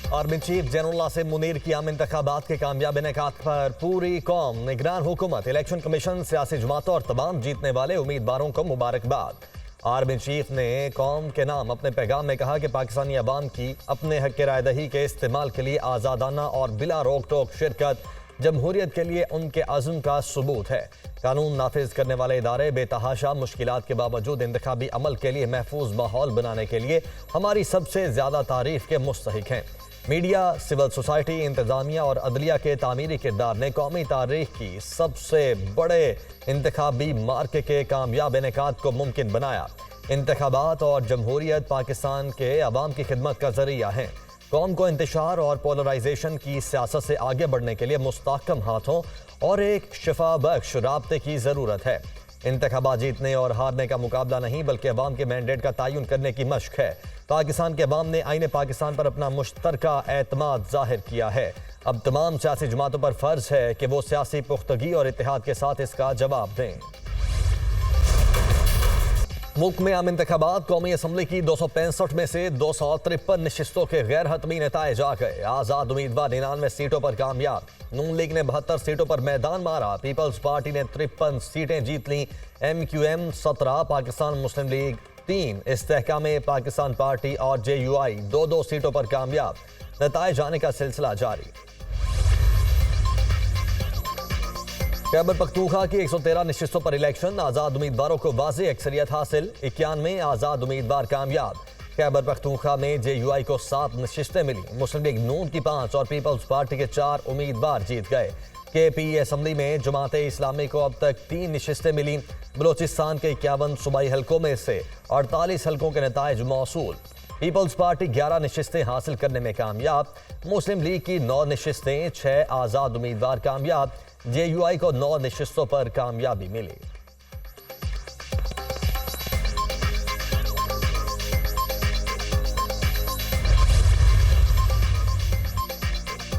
Army chief general Asim Munir की आम इंतखाबात के कामयाब इनेकाद पर पूरी कौम निगरान हुकूमत, इलेक्शन कमीशन, सियासी जमातों और तमाम जीतने वाले उम्मीदवारों को मुबारकबाद। आर्मी चीफ ने कौम के नाम अपने पैगाम में कहा कि पाकिस्तानी अवाम की अपने हक राय दही के इस्तेमाल के लिए आज़ादाना और बिला रोक टोक शिरकत जमहूरियत के लिए उनके अज़्म का सबूत है। कानून नाफिज करने वाले इदारे बेतहाशा मुश्किलात के बावजूद इंतखाबी अमल के लिए महफूज माहौल बनाने के लिए हमारी सबसे ज़्यादा तारीफ के मुस्तहिक हैं। मीडिया, सिविल सोसाइटी, इंतजामिया और अदलिया के तामीरी किरदार ने कौमी तारीख की सबसे बड़े इंतखाबी मार्के के कामयाब इनेकाद को मुमकिन बनाया। इंतखाबात और जमहूरियत पाकिस्तान के अवाम की खिदमत का जरिया हैं। कौम को इंतशार और पोलराइजेशन की सियासत से आगे बढ़ने के लिए मुस्तहकम हाथों और एक शिफा बख्श राब्ते की ज़रूरत है। इंतखाबात जीतने और हारने का मुकाबला नहीं बल्कि अवाम के मैंडेट का तयन करने की मशक है। पाकिस्तान के अवाम ने आईने पाकिस्तान पर अपना मुश्तरका एतमाद जाहिर किया है। अब तमाम सियासी जमातों पर फर्ज है कि वो सियासी पुख्तगी और इत्तेहाद के साथ इसका जवाब दें। मुल्क में आम इंतखाबात, कौमी असम्बली की 265 में से 253 नशिस्तों के गैर हतमी नताइज आ गए। आज़ाद उम्मीदवार 99 सीटों पर कामयाब। नून लीग ने 72 सीटों पर मैदान मारा। पीपल्स पार्टी ने 53 सीटें जीत लीं। MQM 17, पाकिस्तान मुस्लिम लीग 3, इस्तेहकाम पाकिस्तान पार्टी और JUI 2-2 सीटों पर कामयाब। नताइज आने का सिलसिला जारी। खैबर पख्तूनख्वा की 113 नशिस्तों पर इलेक्शन, आज़ाद उम्मीदवारों को वाज़ेह अक्सरियत हासिल। 91 आज़ाद उम्मीदवार कामयाब। खैबर पख्तूनख्वा में JUI को 7 नशिस्तें मिली। मुस्लिम लीग नून की 5 और पीपल्स पार्टी के 4 उम्मीदवार जीत गए। KP असम्बली में जमाते इस्लामी को अब तक 3 नशिस्तें मिली। बलोचिस्तान के 51 सूबाई हलकों में से 48 हलकों के नताइज मौसूल। पीपल्स पार्टी 11 नशिस्तें हासिल करने में कामयाब। मुस्लिम लीग की 9 नशिस्तें, 6 आज़ाद उम्मीदवार कामयाब। JUI को 9 नशिस्तों पर कामयाबी मिली।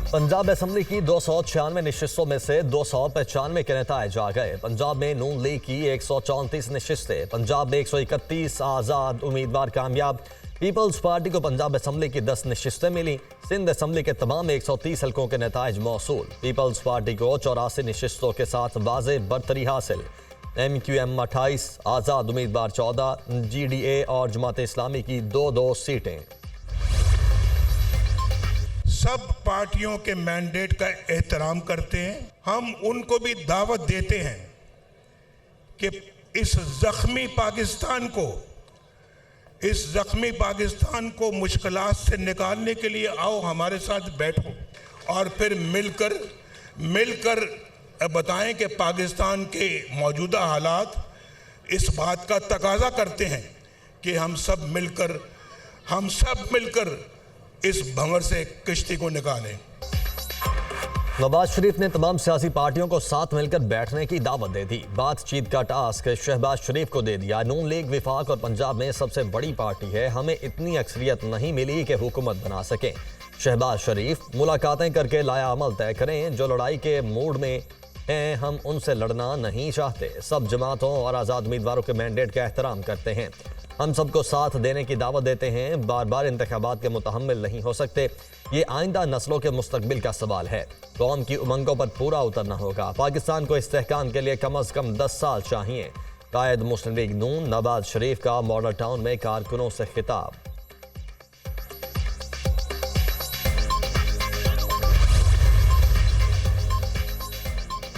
पंजाब असम्बली की 296 नशिस्तों में से 295 के नताइज आ गए। पंजाब में नून लीग की 134 नशिस्तें, पंजाब में 131 आज़ाद उम्मीदवार कामयाब। पीपल्स पार्टी को पंजाब असम्बली की 10 नशिस्तें मिली। सिंध असम्बली के तमाम 130 हलकों के नताइज मौसूल। पीपल्स पार्टी को 84 नशिस्तों के साथ वाज़ेह बरतरी हासिल। MQM 28, आज़ाद उम्मीदवार 14, GDA और जमात इस्लामी की 2-2 सीटें। सब पार्टियों के मैंडेट का एहतराम करते हैं। हम उनको भी दावत देते हैं कि इस जख्मी पाकिस्तान को मुश्किलात से निकालने के लिए आओ, हमारे साथ बैठो और फिर मिलकर बताएं कि पाकिस्तान के मौजूदा हालात इस बात का तकाजा करते हैं कि हम सब मिलकर इस भंवर से किश्ती को निकालें। नवाज शरीफ ने तमाम सियासी पार्टियों को साथ मिलकर बैठने की दावत दे दी। बातचीत का टास्क शहबाज शरीफ को दे दिया। नून लीग विफाक और पंजाब में सबसे बड़ी पार्टी है, हमें इतनी अक्सरियत नहीं मिली कि हुकूमत बना सकें। शहबाज शरीफ, मुलाकातें करके लाया अमल तय करें। जो लड़ाई के मूड में हैं हम उनसे लड़ना नहीं चाहते। सब जमातों और आज़ाद उम्मीदवारों के मैंडेट का एहतराम करते हैं। हम सबको साथ देने की दावत देते हैं। बार बार इंतखाबात के मुतहम्मिल नहीं हो सकते। ये आइंदा नस्लों के मुस्तकबिल का सवाल है। कौम की उमंगों पर पूरा उतरना होगा। पाकिस्तान को इस्तेहकाम के लिए कम अज़ कम 10 साल चाहिए। कायद मुस्लिम लीग नून नवाज शरीफ का मॉडल टाउन में कारकुनों से खिताब।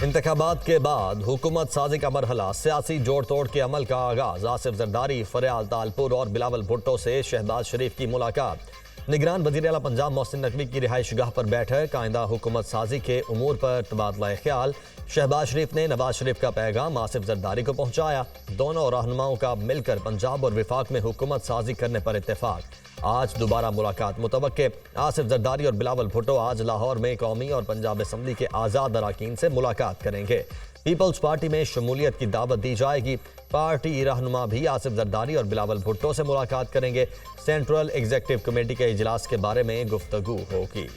इंतखाबात के बाद हुकूमत साजी का मरहला, सियासी जोड़ तोड़ के अमल का आगाज। आसिफ जरदारी, फरियाल तालपुर और बिलावल भुट्टो से शहबाज शरीफ की मुलाकात। निगरान वज़ीर आला पंजाब मोहसिन नकवी की रिहाइश गाह पर बैठक। आइंदा हुकूमत साजी के उमूर पर तबादला ख्याल। शहबाज शरीफ ने नवाज शरीफ का पैगाम आसिफ जरदारी को पहुंचाया। दोनों रहनुमाओं का मिलकर पंजाब और विफाक में हुकूमत साजी करने पर इत्तेफाक। आज दोबारा मुलाकात मुतवक्के। आसिफ जरदारी और बिलावल भुट्टो आज लाहौर में कौमी और पंजाब असम्बली के आज़ाद अरकान से मुलाकात करेंगे। पीपल्स पार्टी में शमूलियत की दावत दी जाएगी। पार्टी रहनुमा भी आसिफ जरदारी और बिलावल भुट्टो से मुलाकात करेंगे। सेंट्रल एग्जीक्यूटिव कमेटी के इजलास के बारे में गुफ्तगू होगी।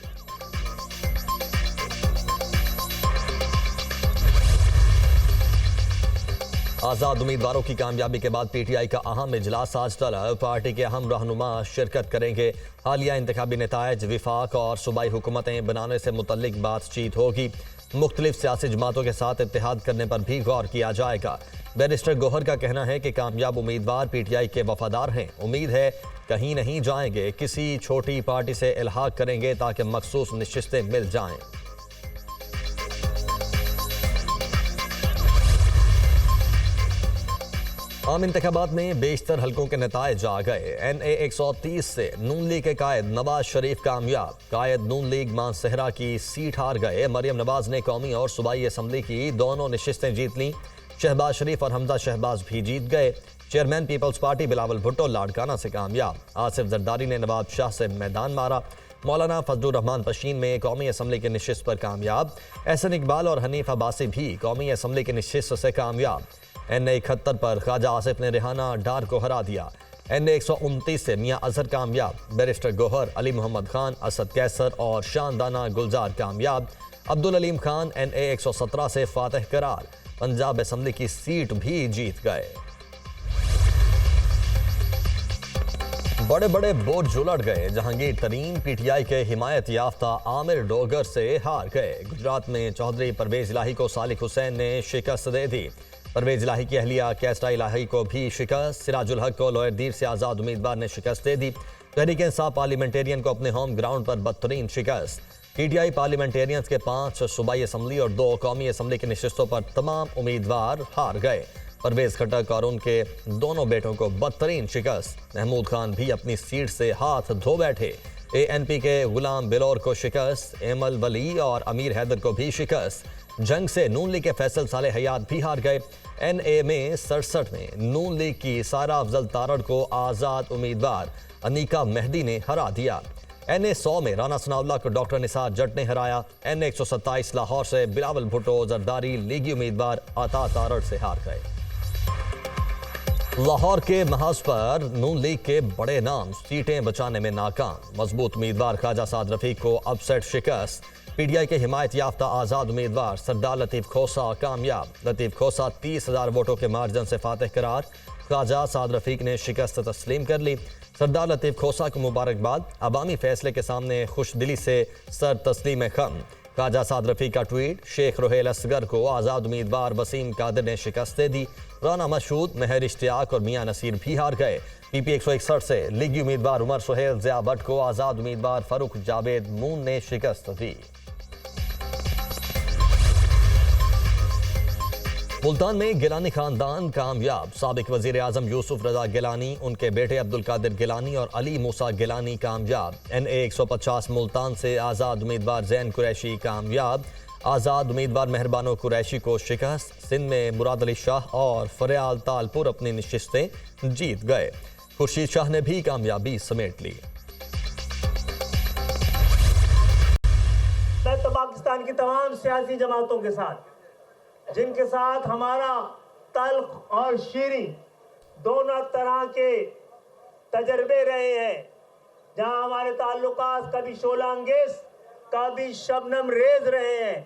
आज़ाद उम्मीदवारों की कामयाबी के बाद पीटीआई का अहम इजलास आज तलब। पार्टी के अहम रहनुमा शिरकत करेंगे। हालिया इंतखाबी नतायज, विफाक और सूबाई हुकूमतें बनाने से मुतल्लिक बातचीत होगी। मुख्तलिफ सियासी जमातों के साथ इत्तेहाद करने पर भी गौर किया जाएगा। बैरिस्टर गौहर का कहना है कि कामयाब उम्मीदवार पीटीआई के वफादार हैं। उम्मीद है कहीं नहीं जाएंगे, किसी छोटी पार्टी से इल्हाक करेंगे ताकि मखसूस नशिस्तें मिल जाएं। आम इंतखाबात में बेशतर हलकों के नतायज आ गए। NA 130 से नून लीग के कायद नवाज शरीफ कामयाब। कायद नून लीग मानसहरा की सीट हार गए। मरियम नवाज ने कौमी और सूबाई असम्बली की दोनों नशिस्तें जीत लीं। शहबाज शरीफ और हमजा शहबाज भी जीत गए। Chairman People's party Bilawal Bhutto Larkana से कामयाब। आसिफ जरदारी ने नवाब शाह से मैदान मारा। मौलाना फजलुर रहमान पशीन में कौमी असम्बली की नशिस्त पर कामयाब। एहसन इकबाल और हनीफ अब्बासी भी कौमी असम्बली की नशिस्त से कामयाब। NA 71 पर ख्वाजा आसिफ ने रेहाना डार को हरा दिया। NA 129 से मियां अजहर कामयाब। बैरिस्टर गौहर, अली मोहम्मद खान, असद कैसर और शानदाना गुलजार कामयाब। अब्दुल अलीम खान NA 117 से फातह करार। पंजाब असम्बली की सीट भी जीत गए। बड़े बड़े बोर्ड उलट गए। जहांगीर तरीन पीटीआई के हिमायत याफ्ता आमिर डोगर से हार गए। गुजरात में चौधरी परवेज इलाही को सालिक हुसैन ने शिकस्त दे दी। परवेज इलाही की अहलिया कैस्टा इलाही को भी शिकस्त। सिराजुल हक को लोअर दीर से आज़ाद उम्मीदवार ने शिकस्त दे दी। तहरीक इंसाफ पार्लियामेंटेरियन को अपने होम ग्राउंड पर बदतरीन शिकस्त। पीटीआई पार्लियामेंटेरियंस के 5 सूबाई असम्बली और 2 कौमी असम्बली की नशिस्तों पर तमाम उम्मीदवार हार गए। परवेज खटक और उनके दोनों बेटों को बदतरीन शिकस्त। महमूद खान भी अपनी सीट से हाथ धो बैठे। ANP के गुलाम बिलोर को शिकस्त। एमल वली और अमीर हैदर को भी शिकस्त। जंग से नून लीग के फैसल साले हयात भी हार गए। NA में 67 में नून लीग की सारा अफजल तारड़ को आज़ाद उम्मीदवार अनीका मेहदी ने हरा दिया। NA 100 में राना सनाउल्लाह को डॉक्टर निसार जट ने हराया। NA 127 लाहौर से बिलावल भुट्टो जरदारी लीगी उम्मीदवार अता तारड़ से हार गए। लाहौर के महाज पर नून लीग के बड़े नाम सीटें बचाने में नाकाम। मजबूत उम्मीदवार ख्वाजा साद रफीक को अपसेट शिकस्त। पीटीआई के हिमायत याफ्ता आज़ाद उम्मीदवार सरदार लतीफ़ खोसा कामयाब। लतीफ़ खोसा 30,000 वोटों के मार्जिन से फातह करार। ख्वाजा साद रफीक ने शिकस्त तस्लीम कर ली। सरदार लतीफ़ खोसा को मुबारकबाद। अवामी फैसले के सामने खुश दिली से सर तस्लीम खम। ख्वाजा साद रफीक का ट्वीट। शेख रोहेल असगर को आज़ाद उम्मीदवार वसीम कादिर ने शिकस्त दे दी। राना मशहूद, महर इश्तियाक और मियां नसीर भी हार गए। PP 161 से लीगी उम्मीदवार उमर सुहेल ज़िया भट्ट को आज़ाद उम्मीदवार फरूख जावेद मून ने शिकस्त दी। मुल्तान में गिलानी खानदान कामयाब। साबिक वजीर आजम यूसुफ रजा गिलानी, उनके बेटे अब्दुल कादिर गिलानी और अली मूसा गिलानी कामयाब। NA 150 मुल्तान से आज़ाद उम्मीदवार जैन कुरैशी कामयाब। आज़ाद उम्मीदवार मेहरबानो कुरैशी को शिकस्त। सिंध में मुराद अली शाह और फरियाल तालपुर अपनी नशिस्तें जीत गए। खुर्शीद शाह ने भी कामयाबी समेट ली। मैं तो पाकिस्तान की तमाम सियासी जमातों के साथ, जिनके साथ हमारा तल्ख और शीरी दोनों तरह के तजर्बे रहे हैं, जहां हमारे ताल्लुकात कभी शोला अंगेज कभी शबनम रेज रहे हैं,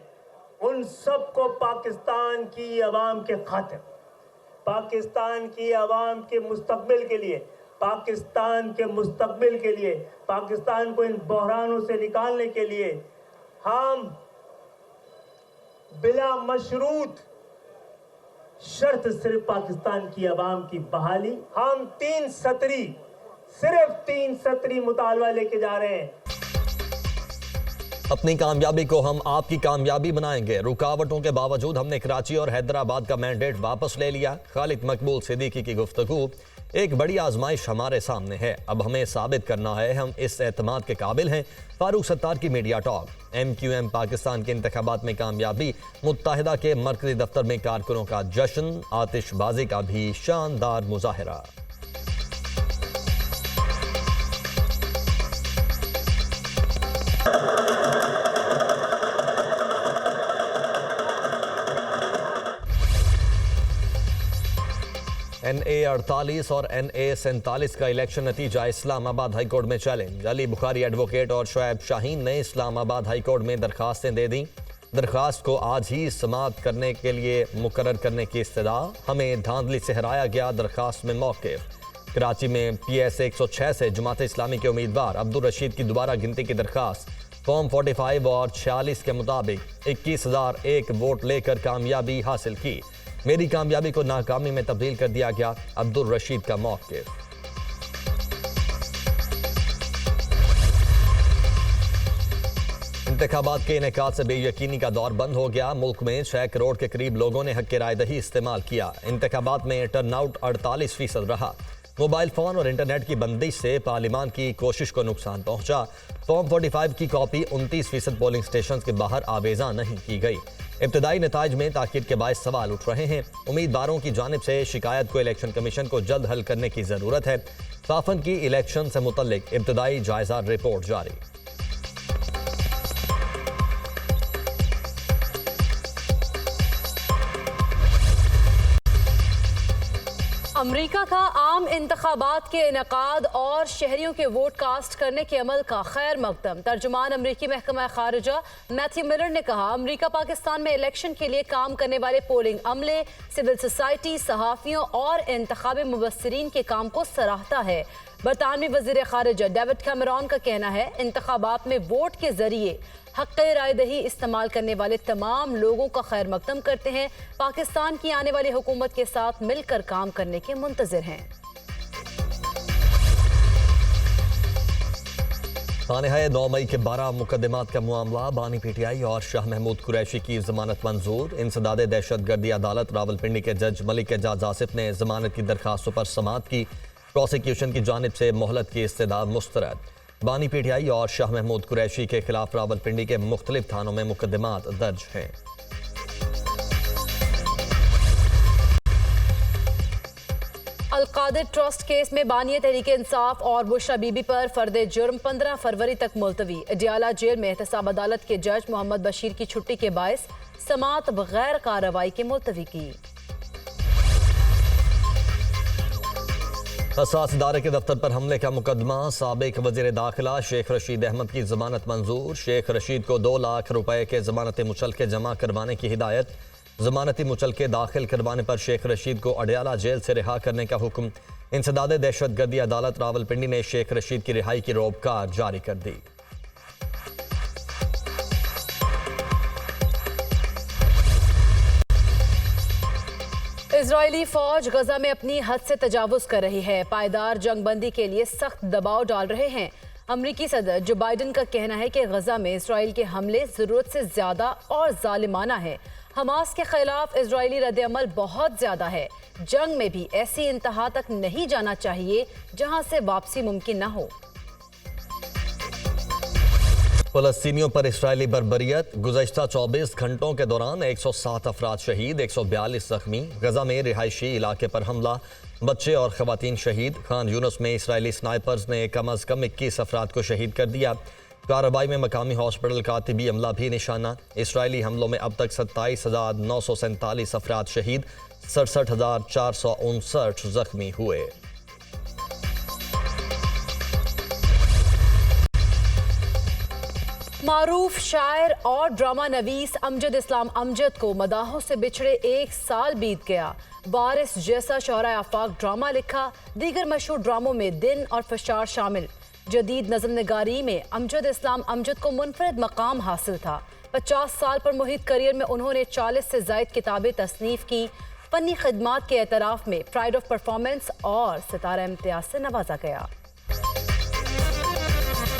उन सबको पाकिस्तान की आवाम के खातिर, पाकिस्तान की आवाम के मुस्तकबिल के लिए, पाकिस्तान के मुस्तकबिल के लिए, पाकिस्तान को इन बहरानों से निकालने के लिए हम बिला मशरूत शर्त सिर्फ पाकिस्तान की आवाम की बहाली, हम 3 सतरी, सिर्फ 3 सतरी मुतालबा लेके जा रहे हैं। अपनी कामयाबी को हम आपकी कामयाबी बनाएंगे। रुकावटों के बावजूद हमने कराची और हैदराबाद का मैंडेट वापस ले लिया। खालिद मकबूल सिद्दीकी की गुफ्तगू। एक बड़ी आजमाइश हमारे सामने है, अब हमें साबित करना है हम इस एतमाद के काबिल हैं। फारूक सत्तार की मीडिया टॉक। MQM पाकिस्तान के इंतखाबात में कामयाबी। मुत्तहिदा के मरकजी दफ्तर में कारकुनों का जश्न। आतिशबाजी का भी शानदार मुजाहरा। NA 48 और NA 47 का इलेक्शन नतीजा इस्लामाबाद हाईकोर्ट में चैलेंज। अली बुखारी एडवोकेट और शोएब शाहीन ने इस्लामाबाद हाईकोर्ट में दरखास्तें दे दी। दरख्वास्त को आज ही समाप्त करने के लिए मुकर्रर करने की इस्तदा, हमें धांधली से हराया गया, दरख्वास्त में मौक़िफ़। कराची में PS 106 से जमात इस्लामी के उम्मीदवार अब्दुल रशीद की दोबारा गिनती की दरख्वास्त फॉर्म 45 और 46 के मुताबिक 21,001 वोट लेकर कामयाबी हासिल की। मेरी कामयाबी को नाकामी में तब्दील कर दिया गया, अब्दुल रशीद का मौक़िफ़। इंतखाबात के इनेकाद से बेयकीनी का दौर बंद हो गया। मुल्क में 6 करोड़ के करीब लोगों ने हक़ राय दही इस्तेमाल किया। इंतखाबात में टर्नआउट 48% रहा। मोबाइल फ़ोन और इंटरनेट की बंदिश से पार्लिमान की कोशिश को नुकसान पहुंचा। फॉर्म 45 की कॉपी 29% पोलिंग स्टेशन के बाहर आवेजा नहीं की गई। इब्तदाई नताइज में ताख़ीर के बायस सवाल उठ रहे हैं। उम्मीदवारों की जानिब से शिकायत को इलेक्शन कमीशन को जल्द हल करने की ज़रूरत है। फाफन की इलेक्शन से मुतल्लिक इब्तदाई जायजा रिपोर्ट जारी। अमरीका का आम इंतखाबात के इनेकाद और शहरियों के वोट कास्ट करने के अमल का खैर मकदम। तर्जुमान अमरीकी महकमा खारिजा मैथ्यू मिलर ने कहा, अमरीका पाकिस्तान में इलेक्शन के लिए काम करने वाले पोलिंग अमले, सिविल सोसाइटी, सहाफ़ियों और इंतखाबी मुबस्सिरीन के काम को सराहता है। बरतानवी वज़ीर खारिजा डेविड कैमरॉन का कहना है, इंतखाबात में वोट के जरिए हक़ राय दही इस्तेमाल करने वाले तमाम लोगों का खैर मकदम करते हैं। पाकिस्तान की आने वाली हुकूमत के साथ मिलकर काम करने के मुंतज़िर हैं। तानहाए 9 मई के 12 मुकदमात का मामला, बानी PTI और शाह महमूद कुरैशी की जमानत मंजूर। इंसदाद दहशतगर्दी अदालत रावलपिंडी के जज मलिक एजाज आसिफ ने जमानत की दरखास्तों पर समाअत की। प्रोसिक्यूशन की जानिब से मोहलत की इस्तदा मुस्तरद। बानी PTI और शाह महमूद कुरैशी के खिलाफ रावलपिंडी के मुख्तलिफ थानों में मुकदमात दर्ज हैं। अलकादिर ट्रस्ट केस में बानिया तहरीक इंसाफ और बुशरा बीबी पर फर्द जुर्म 15 फरवरी तक मुलतवी। अडियाला जेल में एहतसाब अदालत के जज मोहम्मद बशीर की छुट्टी के बायस समाअत बगैर कार्रवाई के मुलतवी की। हसास इदारे के दफ्तर पर हमले का मुकदमा, साबिक वजीर दाखिला शेख रशीद अहमद की जमानत मंजूर। शेख रशीद को 2 लाख रुपए के जमानती मुचलके जमा करवाने की हिदायत। जमानती मुचलके दाखिल करवाने पर शेख रशीद को अडियाला जेल से रिहा करने का हुक्म। इंसदाद दहशतगर्दी अदालत रावलपिंडी ने शेख रशीद की रिहाई की रोबकार जारी कर दी। इजरायली फौज गजा में अपनी हद से तजावुज कर रही है। पायदार जंगबंदी के लिए सख्त दबाव डाल रहे हैं। अमरीकी सदर जो बाइडन का कहना है कि गजा में इसराइल के हमले जरूरत से ज्यादा और जालिमाना है। हमास के खिलाफ इजरायली रद्द-ए-अमल बहुत ज्यादा है। जंग में भी ऐसी इंतहा तक नहीं जाना चाहिए जहां से वापसी मुमकिन न हो। फलस्तीनियों पर इस्राएली बर्बरियत, गुज़श्ता 24 घंटों के दौरान 107 अफराद शहीद, 142 जख्मी। गजा में रिहायशी इलाके पर हमला, बच्चे और खवातीन शहीद। खान यूनुस में इस्राएली स्नाइपर्स ने कम अज़ कम 21 अफराद को शहीद कर दिया। कार्रवाई में मकामी हॉस्पिटल का तिबी अमला भी निशाना। इस्राएली हमलों में अब तक 27,947 अफराद शहीद, 67,459 जख्मी हुए। मारूफ शायर और ड्रामा नवीस अमजद इस्लाम अमजद को मदाहों से बिछड़े 1 साल बीत गया। वारिस जैसा शोहरा आफाक ड्रामा लिखा, दीगर मशहूर ड्रामों में दिन और फशार शामिल। जदीद नज़म निगारी में अमजद इस्लाम अमजद को मुनफरद मकाम हासिल था। 50 साल पर मुहित करियर में उन्होंने 40 से ज़ायद किताबें तसनीफ की। फ़नी खिदमात के एतराफ़ में प्राइड ऑफ परफॉर्मेंस और सितारा इम्तियाज़ से नवाजा गया।